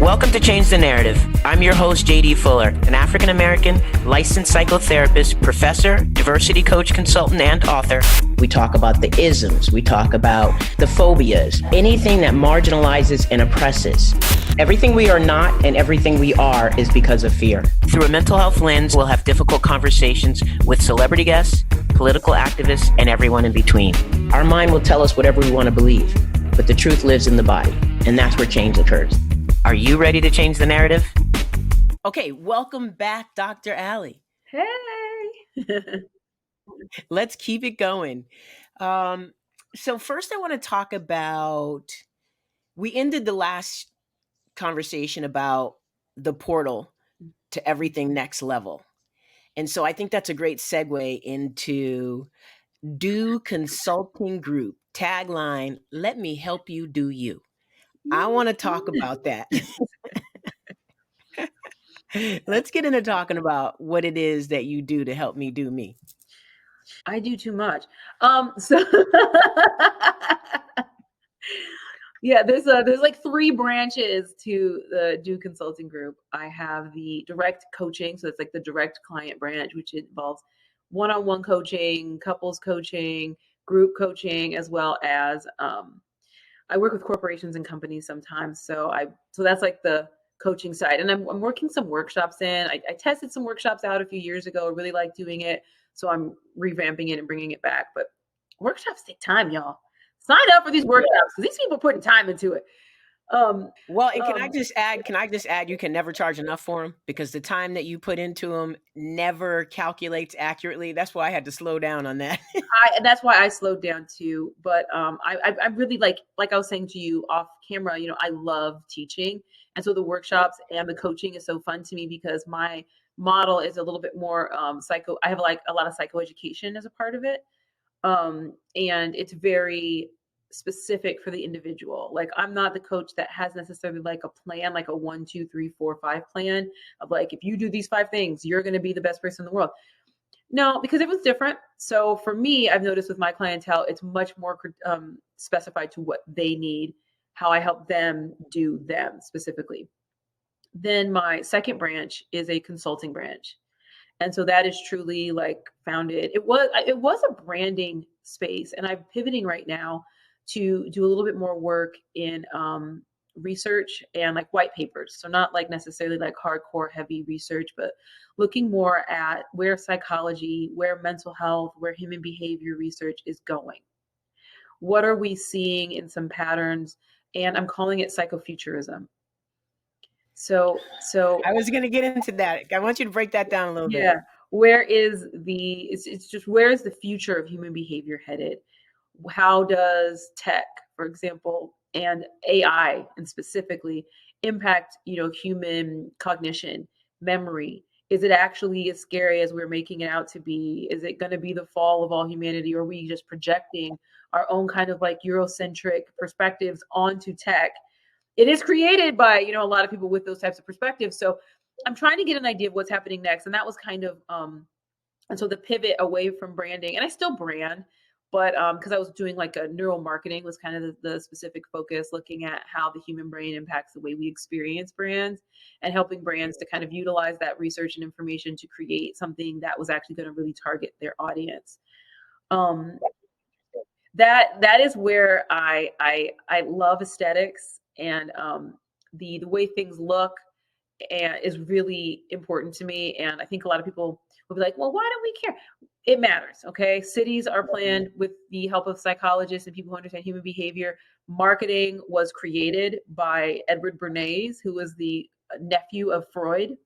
Welcome to Change the Narrative. I'm your host, JD Fuller, an African-American licensed psychotherapist, professor, diversity coach, consultant, and author. We talk about the isms. We talk about the phobias, anything that marginalizes and oppresses. Everything we are not and everything we are is because of fear. Through a mental health lens, we'll have difficult conversations with celebrity guests, political activists, and everyone in between. Our mind will tell us whatever we want to believe, but the truth lives in the body, and that's where change occurs. Are you ready to change the narrative? Okay, welcome back, Dr. Ally. Hey! Let's keep it going. So first I want to talk about, we ended the last conversation about the portal to everything next level. And so I think that's a great segue into Doux Consulting Group. Tagline, let me help you do you. I want to talk about that. Let's get into talking about what it is that you do to help me do me. I do too much. Yeah, there's like three branches to the Doux Consulting Group. I have the direct coaching, so it's like the direct client branch, which involves one-on-one coaching, couples coaching, group coaching, as well as I work with corporations and companies sometimes. So that's like the coaching side, and I'm working some workshops in. I tested some workshops out a few years ago. I really like doing it, so I'm revamping it and bringing it back. But workshops take time, y'all. Sign up for these workshops because these people are putting time into it. Well, and can I just add, you can never charge enough for them because the time that you put into them never calculates accurately. That's why I had to slow down on that. That's why I slowed down too. But I really like I was saying to you off camera, I love teaching. And so the workshops and the coaching is so fun to me because my model is a little bit more I have like a lot of psychoeducation as a part of it. And it's very specific for the individual. Like I'm not the coach that has necessarily like a plan, like a 1, 2, 3, 4, 5 plan of like, if you do these 5 things, you're going to be the best person in the world. No, because it was different. So for me, I've noticed with my clientele, it's much more specified to what they need, how I help them do them specifically. Then my second branch is a consulting branch. And so that is truly like founded. It was a branding space, and I'm pivoting right now to do a little bit more work in research and like white papers. So not like necessarily like hardcore heavy research, but looking more at where psychology, where mental health, where human behavior research is going. What are we seeing in some patterns? And I'm calling it psychofuturism. So I was going to get into that. I want you to break that down a little bit. Yeah. Where is it's just, where is the future of human behavior headed? How does tech, for example, and AI and specifically impact, human cognition, memory? Is it actually as scary as we're making it out to be? Is it going to be the fall of all humanity? Or are we just projecting our own kind of like Eurocentric perspectives onto tech? It is created by, a lot of people with those types of perspectives. So I'm trying to get an idea of what's happening next. And that was kind of, and so the pivot away from branding, and I still brand, but because I was doing like a neural marketing was kind of the specific focus, looking at how the human brain impacts the way we experience brands and helping brands to kind of utilize that research and information to create something that was actually going to really target their audience. That is where I love aesthetics, and the way things look and is really important to me. And I think a lot of people will be like, well, why don't we care? It matters. Okay. Cities are planned with the help of psychologists and people who understand human behavior. Marketing was created by Edward Bernays, who was the nephew of Freud.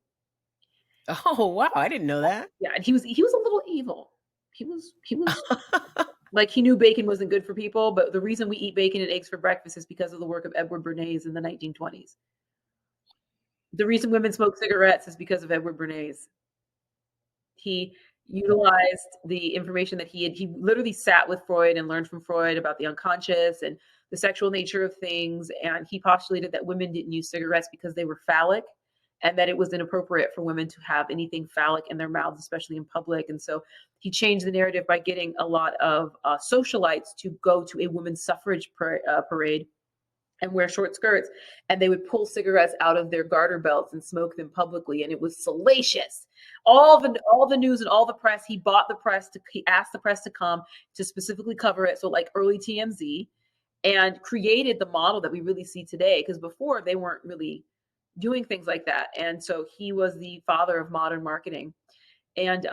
Oh, wow. I didn't know that. Yeah. And he was a little evil. He was like, he knew bacon wasn't good for people, but the reason we eat bacon and eggs for breakfast is because of the work of Edward Bernays in the 1920s. The reason women smoke cigarettes is because of Edward Bernays. He utilized the information that he literally sat with Freud and learned from Freud about the unconscious and the sexual nature of things. And he postulated that women didn't use cigarettes because they were phallic, and that it was inappropriate for women to have anything phallic in their mouths, especially in public. And so he changed the narrative by getting a lot of socialites to go to a women's suffrage parade and wear short skirts, and they would pull cigarettes out of their garter belts and smoke them publicly, and it was salacious. All the news and all the press, he asked the press to come to specifically cover it, so like early TMZ, and created the model that we really see today, because before they weren't really doing things like that. And so he was the father of modern marketing. And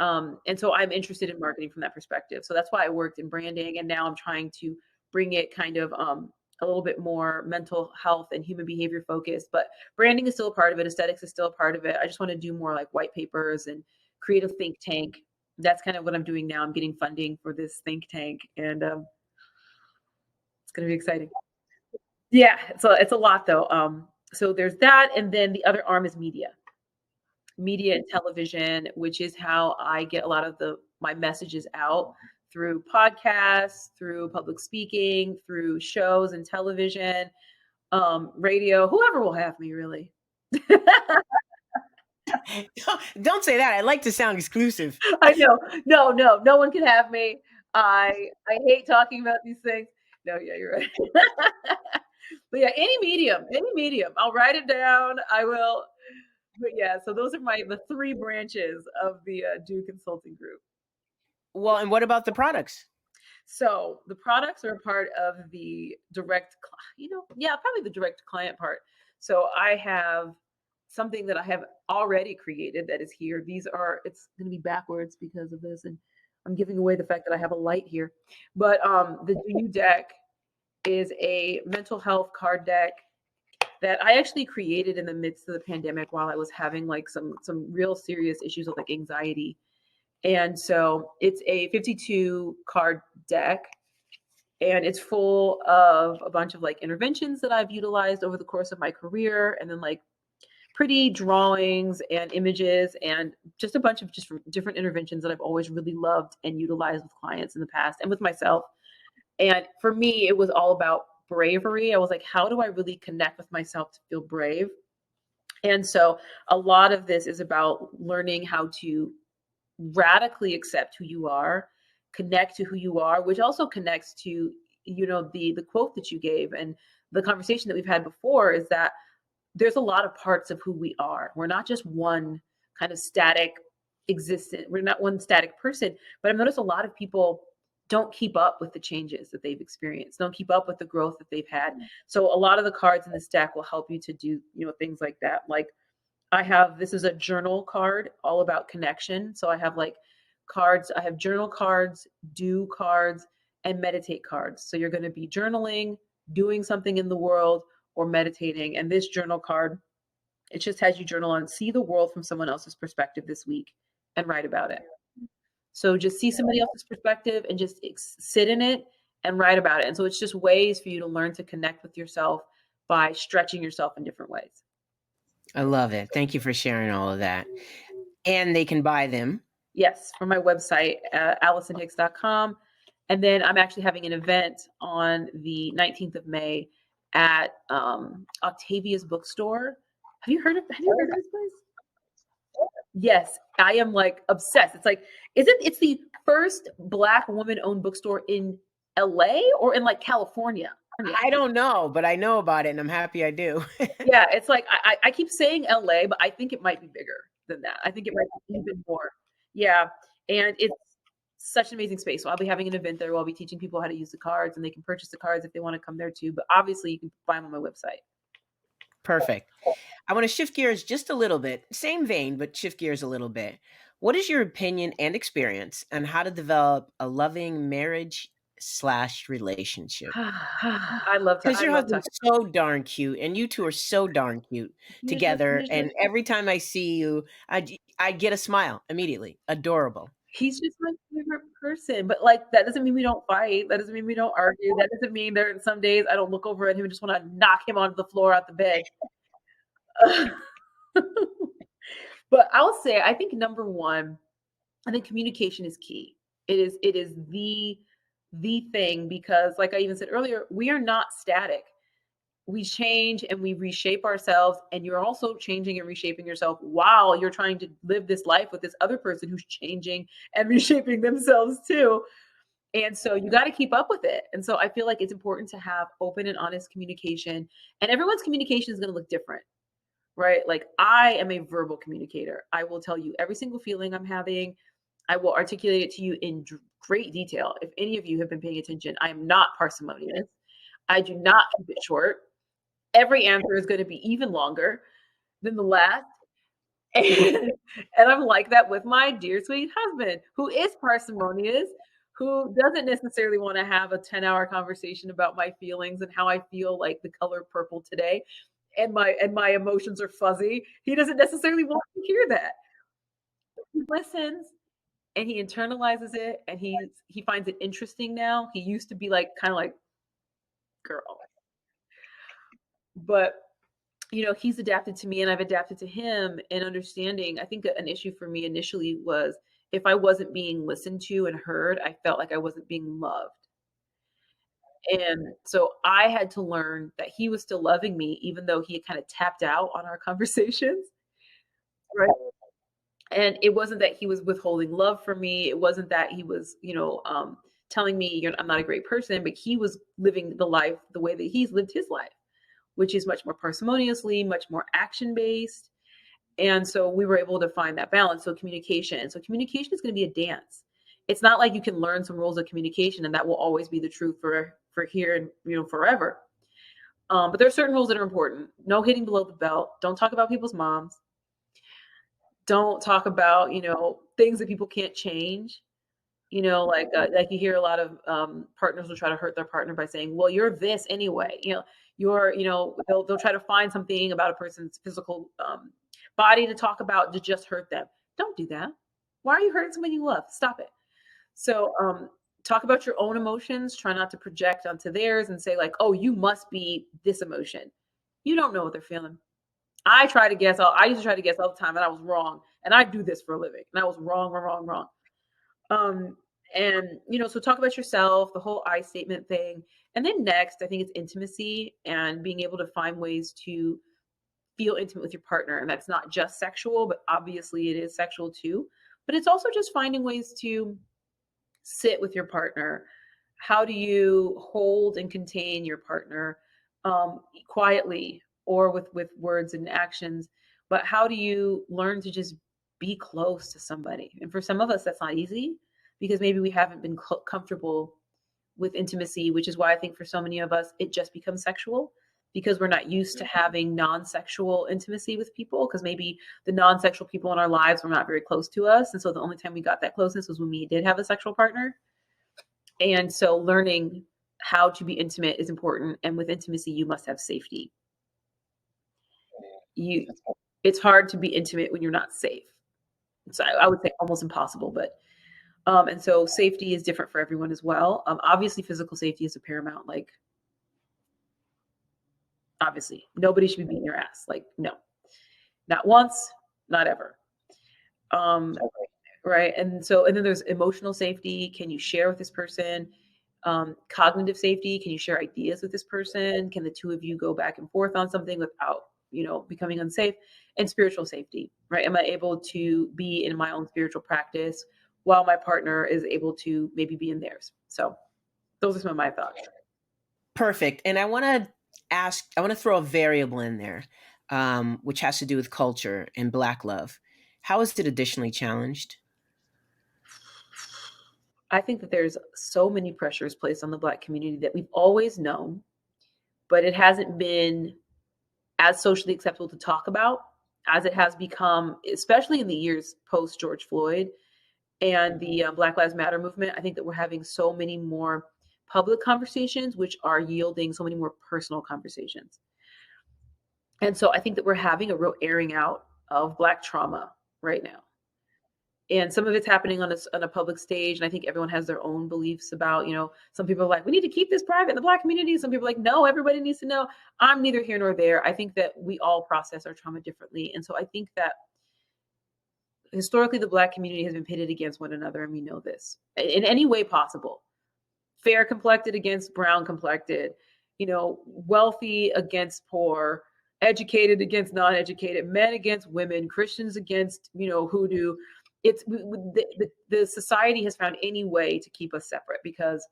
so I'm interested in marketing from that perspective. So that's why I worked in branding, and now I'm trying to bring it kind of a little bit more mental health and human behavior focused. But branding is still a part of it. Aesthetics is still a part of it. I just want to do more like white papers and create a think tank. That's kind of what I'm doing now. I'm getting funding for this think tank, and it's going to be exciting. Yeah, it's a lot though. So there's that, and then the other arm is media and television, which is how I get a lot of my messages out, through podcasts, through public speaking, through shows and television, radio, whoever will have me, really. Don't say that. I like to sound exclusive. I know. No one can have me. I hate talking about these things. No, yeah, you're right. But yeah, any medium. I'll write it down. I will. But yeah, so those are the three branches of the Doux Consulting Group. Well, and what about the products? So the products are a part of the direct, probably the direct client part. So I have something that I have already created that is here. It's going to be backwards because of this, and I'm giving away the fact that I have a light here. But the new deck is a mental health card deck that I actually created in the midst of the pandemic, while I was having like some real serious issues with like anxiety. And so it's a 52 card deck, and it's full of a bunch of like interventions that I've utilized over the course of my career, and then like pretty drawings and images, and just a bunch of just different interventions that I've always really loved and utilized with clients in the past and with myself. And for me, it was all about bravery. I was like, how do I really connect with myself to feel brave? And so a lot of this is about learning how to radically accept who you are, connect to who you are, which also connects to, the quote that you gave, and the conversation that we've had before, is that there's a lot of parts of who we are. We're not just one kind of static existence. We're not one static person. But I've noticed a lot of people don't keep up with the changes that they've experienced, don't keep up with the growth that they've had. So a lot of the cards in this deck will help you to do, things like that. Like this is a journal card all about connection. So I have like cards, I have journal cards, do cards, and meditate cards. So you're going to be journaling, doing something in the world, or meditating. And this journal card, it just has you journal on, see the world from someone else's perspective this week and write about it. So just see somebody else's perspective and just sit in it and write about it. And so it's just ways for you to learn to connect with yourself by stretching yourself in different ways. I love it. Thank you for sharing all of that. And they can buy them. Yes, from my website, allycinhicks.com. And then I'm actually having an event on the 19th of May at Octavia's bookstore. Have you heard of this place? Yes, I am like obsessed. It's like, it's the first Black woman-owned bookstore in LA or in like California? I don't know, but I know about it, and I'm happy I do. Yeah, it's like, I keep saying LA, but I think it might be bigger than that. I think it might be even more. Yeah, and it's such an amazing space. So I'll be having an event there where I'll be teaching people how to use the cards, and they can purchase the cards if they want to come there too. But obviously, you can buy them on my website. Perfect. I want to shift gears just a little bit. Same vein, but shift gears a little bit. What is your opinion and experience on how to develop a loving marriage/relationship? I love Because your husband's so darn cute, and you two are so darn cute together. And every time I see you, I get a smile immediately. Adorable. He's just my favorite person. But like, that doesn't mean we don't fight. That doesn't mean we don't argue. That doesn't mean there are some days I don't look over at him and just want to knock him onto the floor out the bed. But I'll say, I think number one, I think communication is key. It is the thing, because like I even said earlier, we are not static. We change and we reshape ourselves, and you're also changing and reshaping yourself while you're trying to live this life with this other person who's changing and reshaping themselves too. And so you got to keep up with it. And so I feel like it's important to have open and honest communication, and everyone's communication is going to look different, right? Like I am a verbal communicator. I will tell you every single feeling I'm having. I will articulate it to you in great detail. If any of you have been paying attention, I am not parsimonious. I do not keep it short. Every answer is going to be even longer than the last. And, and I'm like that with my dear sweet husband, who is parsimonious, who doesn't necessarily want to have a 10-hour conversation about my feelings and how I feel like the color purple today, and my emotions are fuzzy. He doesn't necessarily want to hear that. He listens and he internalizes it, and he finds it interesting now. He used to be like kind of like, girl. But he's adapted to me and I've adapted to him, and understanding. I think an issue for me initially was if I wasn't being listened to and heard, I felt like I wasn't being loved. And so I had to learn that he was still loving me, even though he had kind of tapped out on our conversations. Right. And it wasn't that he was withholding love from me. It wasn't that he was, telling me I'm not a great person, but he was living the life the way that he's lived his life, which is much more parsimoniously, much more action based. And so we were able to find that balance. So communication is going to be a dance. It's not like you can learn some rules of communication and that will always be the truth for here and forever. But there are certain rules that are important. No hitting below the belt. Don't talk about people's moms. Don't talk about things that people can't change. Like you hear a lot of partners will try to hurt their partner by saying, "Well, you're this anyway." They'll try to find something about a person's physical body to talk about to just hurt them. Don't do that. Why are you hurting somebody you love? Stop it. So talk about your own emotions. Try not to project onto theirs and say like, "Oh, you must be this emotion." You don't know what they're feeling. I used to try to guess all the time, and I was wrong. And I do this for a living, and I was wrong. And so talk about yourself, the whole I statement thing. And then next, I think it's intimacy and being able to find ways to feel intimate with your partner. And that's not just sexual, but obviously it is sexual too. But it's also just finding ways to sit with your partner. How do you hold and contain your partner quietly or with words and actions? But how do you learn to just be close to somebody? And for some of us, that's not easy because maybe we haven't been comfortable with intimacy, which is why I think for so many of us, it just becomes sexual because we're not used to having non-sexual intimacy with people, because maybe the non-sexual people in our lives were not very close to us. And so the only time we got that closeness was when we did have a sexual partner. And so learning how to be intimate is important. And with intimacy, you must have safety. It's hard to be intimate when you're not safe. So I would say almost impossible, but and so safety is different for everyone as well. Obviously physical safety is a paramount. Like obviously nobody should be beating your ass. Like no, not once, not ever. Right. And then there's emotional safety. Can you share with this person? Cognitive safety. Can you share ideas with this person? Can the two of you go back and forth on something without becoming unsafe? And spiritual safety, right? Am I able to be in my own spiritual practice while my partner is able to maybe be in theirs? So those are some of my thoughts. Perfect. And I want to throw a variable in there, which has to do with culture and Black love. How is it additionally challenged? I think that there's so many pressures placed on the Black community that we've always known, but it hasn't been as socially acceptable to talk about as it has become, especially in the years post George Floyd and the Black Lives Matter movement. I think that we're having so many more public conversations, which are yielding so many more personal conversations. And so I think that we're having a real airing out of Black trauma right now. And some of it's happening on a public stage. And I think everyone has their own beliefs about, some people are like, we need to keep this private in the Black community. Some people are like, no, everybody needs to know. I'm neither here nor there. I think that we all process our trauma differently. And so I think that historically the Black community has been pitted against one another. And we know this in any way possible. Fair complected against brown complected, wealthy against poor, educated against non-educated, men against women, Christians against, hoodoo. it's the society has found any way to keep us separate because,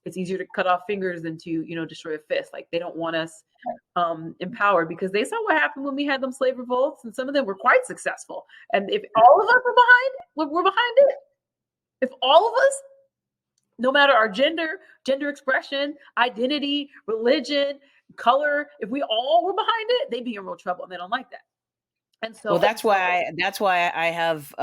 it's easier to cut off fingers than to, destroy a fist. Like they don't want us empowered because they saw what happened when we had them slave revolts, and some of them were quite successful. And if all of us are behind, we're behind it. If all of us, no matter our gender expression, identity, religion, color, if we all were behind it, they'd be in real trouble, and they don't like that. And so, well, that's why I have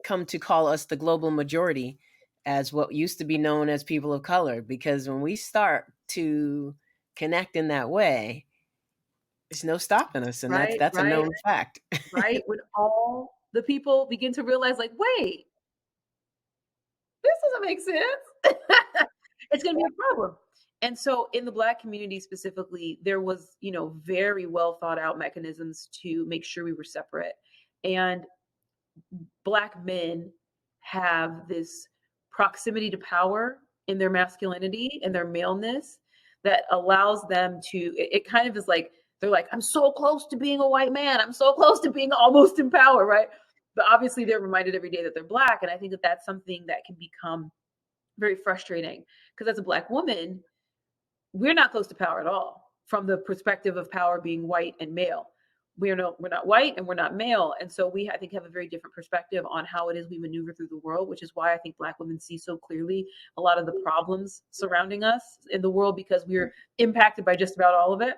come to call us the global majority, as what used to be known as people of color, because when we start to connect in that way, there's no stopping us, and that's a known fact. Right? When all the people begin to realize, like, wait, this doesn't make sense. It's going to be a problem. And so in the Black community specifically, there was, very well thought out mechanisms to make sure we were separate. And Black men have this proximity to power in their masculinity and their maleness that allows them to, it kind of is like, they're like, I'm so close to being a white man. I'm so close to being almost in power, right? But obviously they're reminded every day that they're Black. And I think that that's something that can become very frustrating because as a Black woman, we're not close to power at all from the perspective of power being white and male. We're not white and we're not male. And so we, I think, have a very different perspective on how it is we maneuver through the world, which is why I think Black women see so clearly a lot of the problems surrounding us in the world because we're impacted by just about all of it.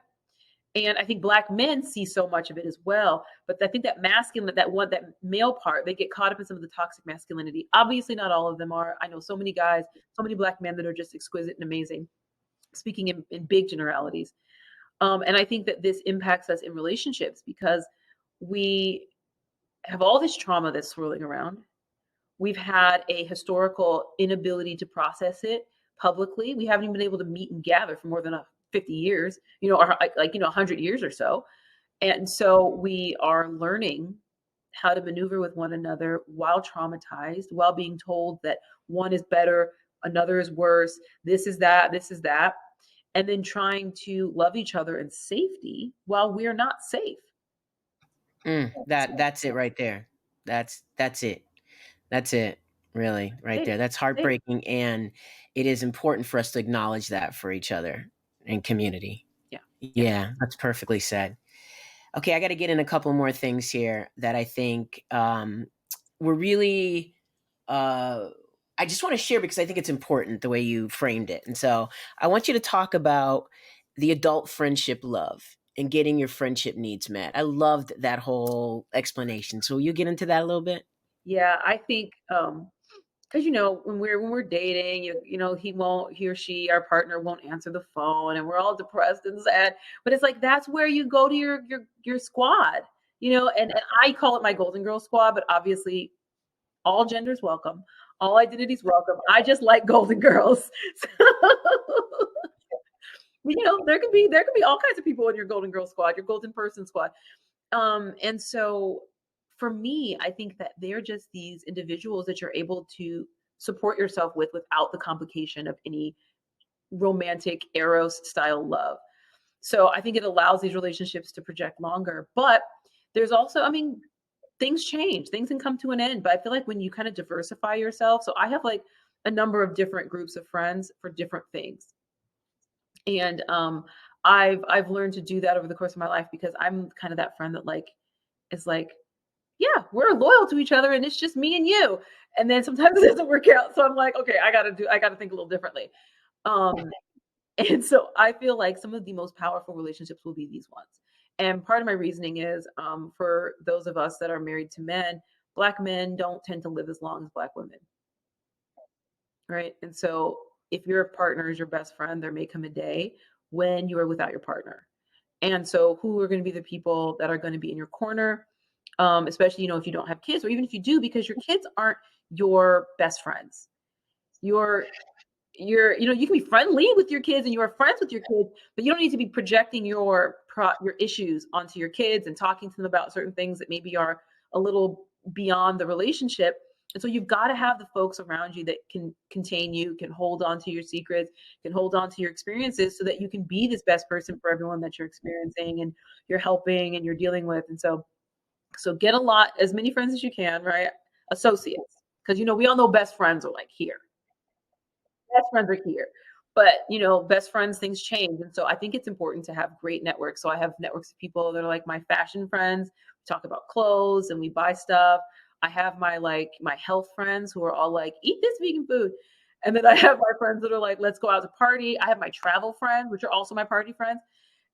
And I think Black men see so much of it as well. But I think that masculine, that male part, they get caught up in some of the toxic masculinity. Obviously, not all of them are. I know so many guys, so many Black men that are just exquisite and amazing, speaking in big generalities. And I think that this impacts us in relationships because we have all this trauma that's swirling around. We've had a historical inability to process it publicly. We haven't even been able to meet and gather for more than 50 years, or 100 years or so. And so we are learning how to maneuver with one another while traumatized, while being told that one is better, another is worse, this is that, and then trying to love each other in safety while we're not safe. That's it right there. That's it. That's it. Really, right there. That's heartbreaking, and it is important for us to acknowledge that for each other and community. Yeah, that's perfectly said. Okay, I got to get in a couple more things here that I think we're really. I just want to share because I think it's important the way you framed it, and so I want you to talk about the adult friendship love and getting your friendship needs met. I loved that whole explanation. So will you get into that a little bit? Yeah, I think because when we're dating, he or she, our partner won't answer the phone, and we're all depressed and sad. But it's like that's where you go to your squad, and I call it my Golden Girl squad. But obviously, all genders welcome, all identities welcome. I just like Golden Girls. There can be all kinds of people in your Golden Girl squad, your Golden Person squad, and so. For me, I think that they're just these individuals that you're able to support yourself with without the complication of any romantic Eros style love. So I think it allows these relationships to project longer. But there's also, things change, things can come to an end. But I feel like when you kind of diversify yourself, so I have like a number of different groups of friends for different things. And I've learned to do that over the course of my life because I'm kind of that friend that is like, yeah, we're loyal to each other and it's just me and you. And then sometimes it doesn't work out. So I'm like, okay, I got to think a little differently. And so I feel like some of the most powerful relationships will be these ones. And part of my reasoning is for those of us that are married to men, Black men don't tend to live as long as Black women. Right. And so if your partner is your best friend, there may come a day when you are without your partner. And so who are going to be the people that are going to be in your corner? Especially, if you don't have kids, or even if you do, because your kids aren't your best friends. You can be friendly with your kids and you are friends with your kids, but you don't need to be projecting your issues onto your kids and talking to them about certain things that maybe are a little beyond the relationship. And so you've got to have the folks around you that can contain you, can hold on to your secrets, can hold on to your experiences so that you can be this best person for everyone that you're experiencing and you're helping and you're dealing with. And so get as many friends as you can, right? associates. Because, we all know best friends are like here. Best friends are here. But, best friends, things change. And so I think it's important to have great networks. So I have networks of people that are like my fashion friends. We talk about clothes and we buy stuff. I have my health friends who are all like, eat this vegan food. And then I have my friends that are like, let's go out to party. I have my travel friends, which are also my party friends.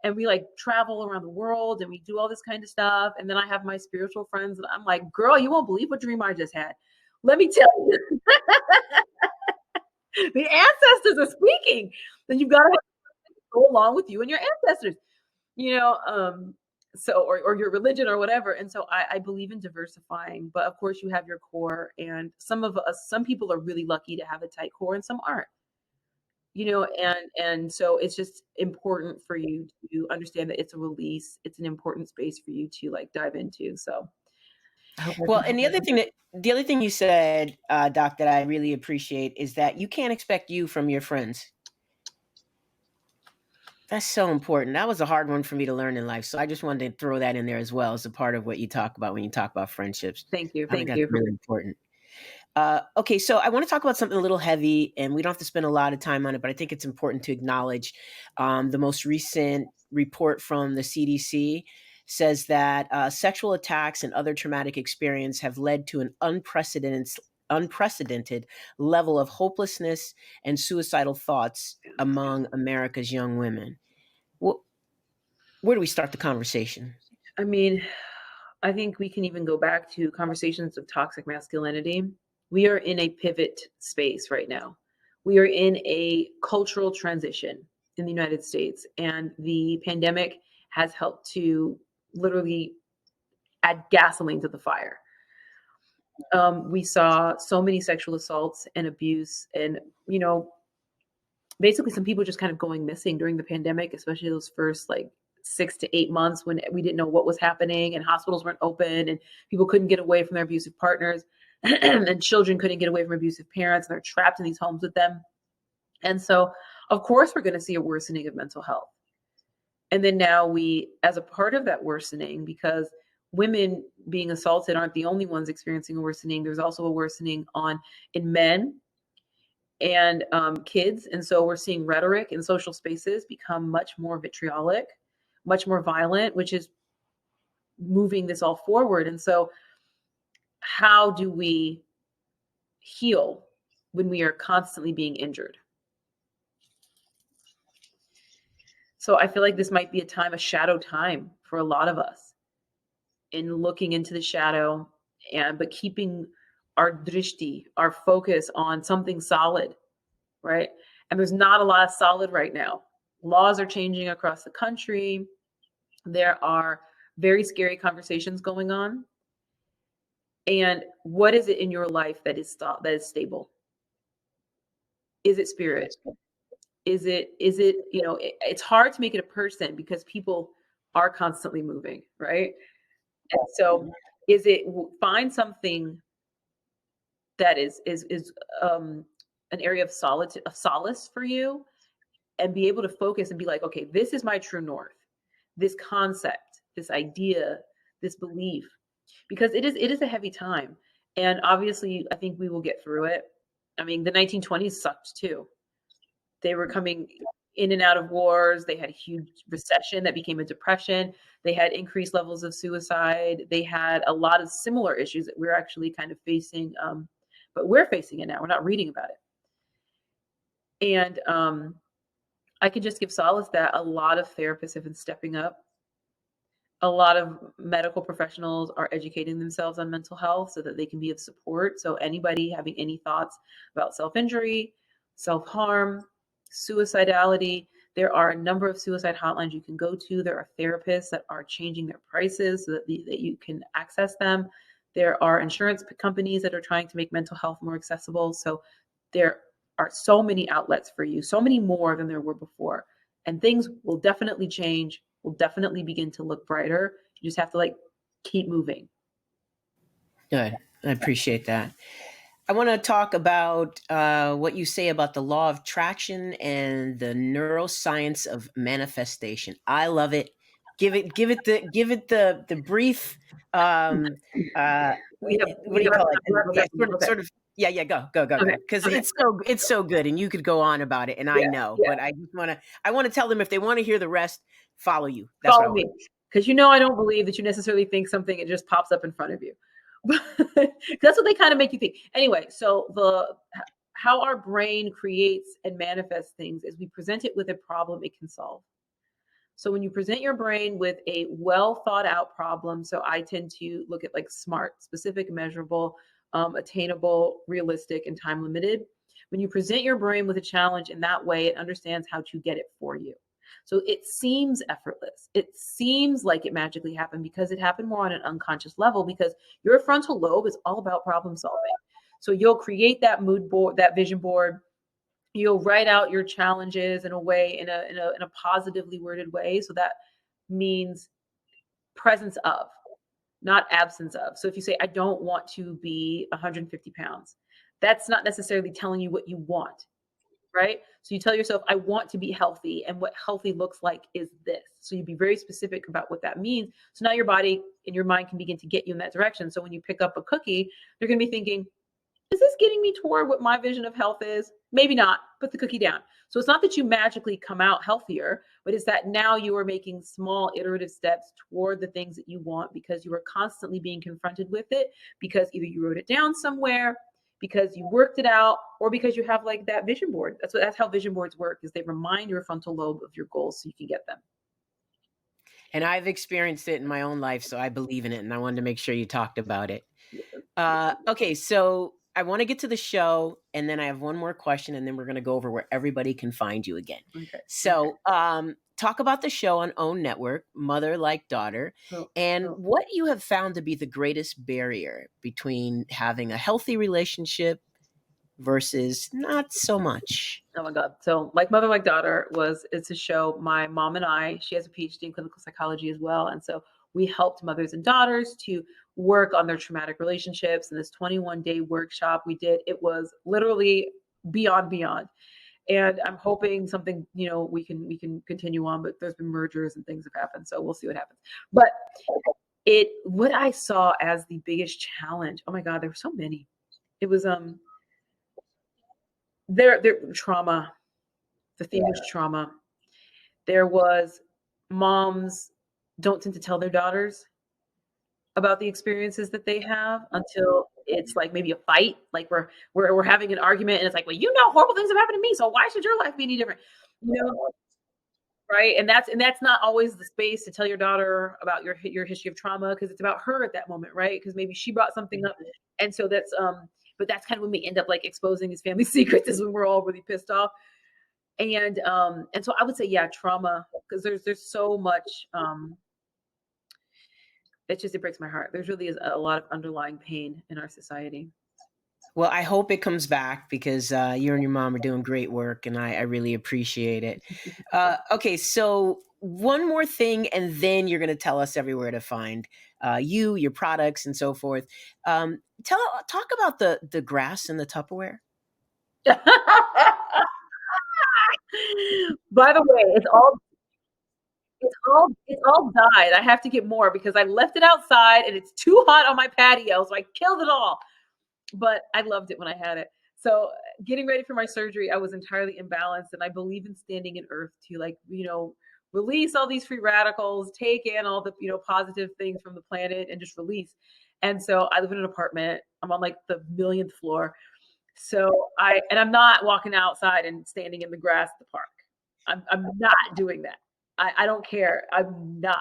And we like travel around the world and we do all this kind of stuff. And then I have my spiritual friends and I'm like, girl, you won't believe what dream I just had. Let me tell you. The ancestors are speaking. Then you've got to go along with you and your ancestors, so or your religion or whatever. And so I believe in diversifying, but of course you have your core, and some people are really lucky to have a tight core and some aren't. And so it's just important for you to understand that it's a release. It's an important space for you to like dive into. So I hope Well, and the other thing you said, Doc, that I really appreciate is that you can't expect you from your friends. That's so important. That was a hard one for me to learn in life. So I just wanted to throw that in there as well as a part of what you talk about when you talk about friendships. Thank you. I think that's really important. Okay, so I want to talk about something a little heavy, and we don't have to spend a lot of time on it, but I think it's important to acknowledge the most recent report from the CDC says that sexual attacks and other traumatic experience have led to an unprecedented level of hopelessness and suicidal thoughts among America's young women. Where do we start the conversation? I mean, I think we can even go back to conversations of toxic masculinity. We are in a pivot space right now. We are in a cultural transition in the United States, and the pandemic has helped to literally add gasoline to the fire. We saw so many sexual assaults and abuse, and basically some people just kind of going missing during the pandemic, especially those first like 6 to 8 months when we didn't know what was happening and hospitals weren't open and people couldn't get away from their abusive partners and children couldn't get away from abusive parents and they're trapped in these homes with them. And so, of course, we're going to see a worsening of mental health. And then now as a part of that worsening, because women being assaulted aren't the only ones experiencing a worsening, there's also a worsening in men and kids. And so we're seeing rhetoric in social spaces become much more vitriolic, much more violent, which is moving this all forward. And so how do we heal when we are constantly being injured? So I feel like this might be a shadow time for a lot of us in looking into the shadow, but keeping our drishti, our focus on something solid, right? And there's not a lot of solid right now. Laws are changing across the country. There are very scary conversations going on. And what is it in your life that is stable? Is it spirit? Is it, it's hard to make it a person because people are constantly moving, right? And so find something that is an area of solace for you, and be able to focus and be like, okay, this is my true north, this concept, this idea, this belief, because it is a heavy time. And obviously I think we will get through it. I mean, the 1920s sucked too. They were coming in and out of wars. They had a huge recession that became a depression. They had increased levels of suicide. They had a lot of similar issues that we're actually kind of facing, but we're facing it now. We're not reading about it. And I could just give solace that a lot of therapists have been stepping up. A lot of medical professionals are educating themselves on mental health so that they can be of support. So anybody having any thoughts about self-injury, self-harm, suicidality, there are a number of suicide hotlines you can go to. There are therapists that are changing their prices so that you can access them. There are insurance companies that are trying to make mental health more accessible. So there are so many outlets for you, so many more than there were before. And things will definitely change, will definitely begin to look brighter. You just have to keep moving. Good. I appreciate that. I want to talk about what you say about the law of attraction and the neuroscience of manifestation. I love it. Give it the brief We have what do you call it? Yeah, okay. sort of yeah, go Okay. because Okay. it's so good, and you could go on about it, and I Yeah. know, Yeah. but I want to tell them if they want to hear the rest, follow you. That's what I Follow want. me. Because I don't believe that you necessarily think something, it just pops up in front of you. That's what they kind of make you think. Anyway, so how our brain creates and manifests things is we present it with a problem it can solve. So when you present your brain with a well thought out problem, so I tend to look at like SMART, specific, measurable, attainable, realistic, and time limited. When you present your brain with a challenge in that way, it understands how to get it for you. So it seems effortless. It seems like it magically happened because it happened more on an unconscious level, because your frontal lobe is all about problem solving. So you'll create that mood board, that vision board. You'll write out your challenges in a way, in a positively worded way. So that means presence of, not absence of. So if you say, I don't want to be 150 pounds, that's not necessarily telling you what you want, right? So you tell yourself, I want to be healthy, and what healthy looks like is this. So you be very specific about what that means. So now your body and your mind can begin to get you in that direction. So when you pick up a cookie, you're going to be thinking, is this getting me toward what my vision of health is? Maybe not. Put the cookie down. So it's not that you magically come out healthier, but it's that now you are making small iterative steps toward the things that you want, because you are constantly being confronted with it, because either you wrote it down somewhere, because you worked it out, or because you have like that vision board. That's how vision boards work, is they remind your frontal lobe of your goals so you can get them. And I've experienced it in my own life, so I believe in it, and I wanted to make sure you talked about it. Okay, so I want to get to the show, and then I have one more question, and then we're going to go over where everybody can find you again. Okay. So, talk about the show on OWN Network, Mother Like Daughter, and what you have found to be the greatest barrier between having a healthy relationship versus not so much. Oh my God. So Like Mother, Like Daughter it's a show. My mom and I, she has a PhD in clinical psychology as well. And so we helped mothers and daughters to work on their traumatic relationships. And this 21-day workshop we did, it was literally beyond. And I'm hoping something, we can continue on, but there's been mergers and things have happened. So we'll see what happens. But what I saw as the biggest challenge, oh my God, there were so many. It was, their trauma. The theme was trauma. There was, moms don't tend to tell their daughters about the experiences that they have until it's like maybe a fight, like we're having an argument, and it's like, well, horrible things have happened to me, so why should your life be any different? Right? And that's not always the space to tell your daughter about your history of trauma, because it's about her at that moment, right? Because maybe she brought something up, and so that's but that's kind of when we end up like exposing these family secrets, is when we're all really pissed off. And so I would say, yeah, trauma, because there's so much, it breaks my heart. There's really is a lot of underlying pain in our society. Well, I hope it comes back, because you and your mom are doing great work, and I really appreciate it. Okay, so one more thing, and then you're going to tell us everywhere to find you, your products, and so forth. Talk about the grass and the Tupperware. By the way, it's all died. I have to get more because I left it outside and it's too hot on my patio, so I killed it all. But I loved it when I had it. So getting ready for my surgery, I was entirely imbalanced, and I believe in standing in earth to release all these free radicals, take in all the positive things from the planet, and just release. And so I live in an apartment. I'm on like the millionth floor. So I'm not walking outside and standing in the grass at the park. I'm not doing that. I don't care. I'm not.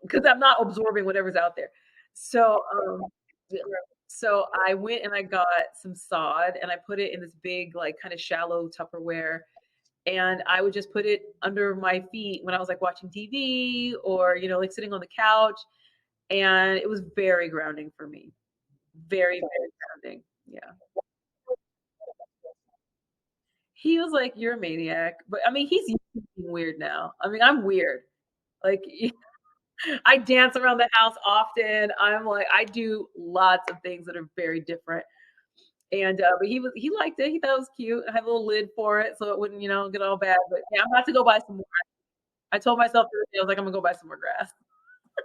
Because I'm not absorbing whatever's out there. So so I went and I got some sod, and I put it in this big, like kind of shallow Tupperware. And I would just put it under my feet when I was like watching TV, or, like sitting on the couch. And it was very grounding for me. Very, very grounding. Yeah. He was like, "You're a maniac." But I mean, he's used to being weird now. I mean, I'm weird. Like, I dance around the house often. I'm like, I do lots of things that are very different. And but he liked it. He thought it was cute. I had a little lid for it so it wouldn't, get all bad. But yeah, I'm about to go buy some more. I told myself the other day, I was like, I'm gonna go buy some more grass.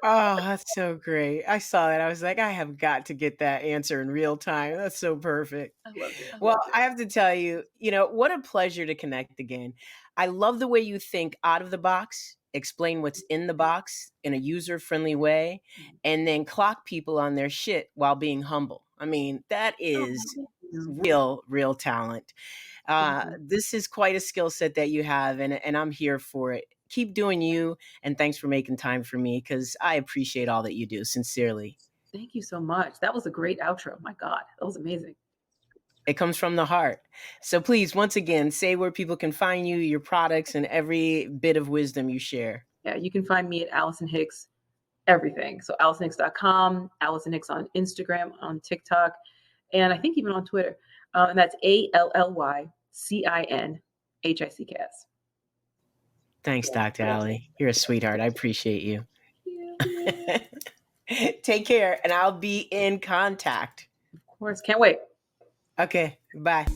Oh, that's so great. I saw that. I was like, I have got to get that answer in real time. That's so perfect. I loved it. Well, I have to tell you, what a pleasure to connect again. I love the way you think out of the box, explain what's in the box in a user friendly way, and then clock people on their shit while being humble. I mean, that Oh, is thank you. real talent. Thank you. This is quite a skill set that you have, and I'm here for it. Keep doing you, and thanks for making time for me because I appreciate all that you do, sincerely. Thank you so much. That was a great outro. My God, that was amazing. It comes from the heart. So please, once again, say where people can find you, your products, and every bit of wisdom you share. Yeah, you can find me at Allycin Hicks, everything. So AllycinHicks.com, Allycin Hicks on Instagram, on TikTok, and I think even on Twitter. And that's AllycinHicks. Thanks, Dr. Ally. You're a sweetheart. I appreciate you. Yeah. Take care, and I'll be in contact. Of course. Can't wait. Okay, bye.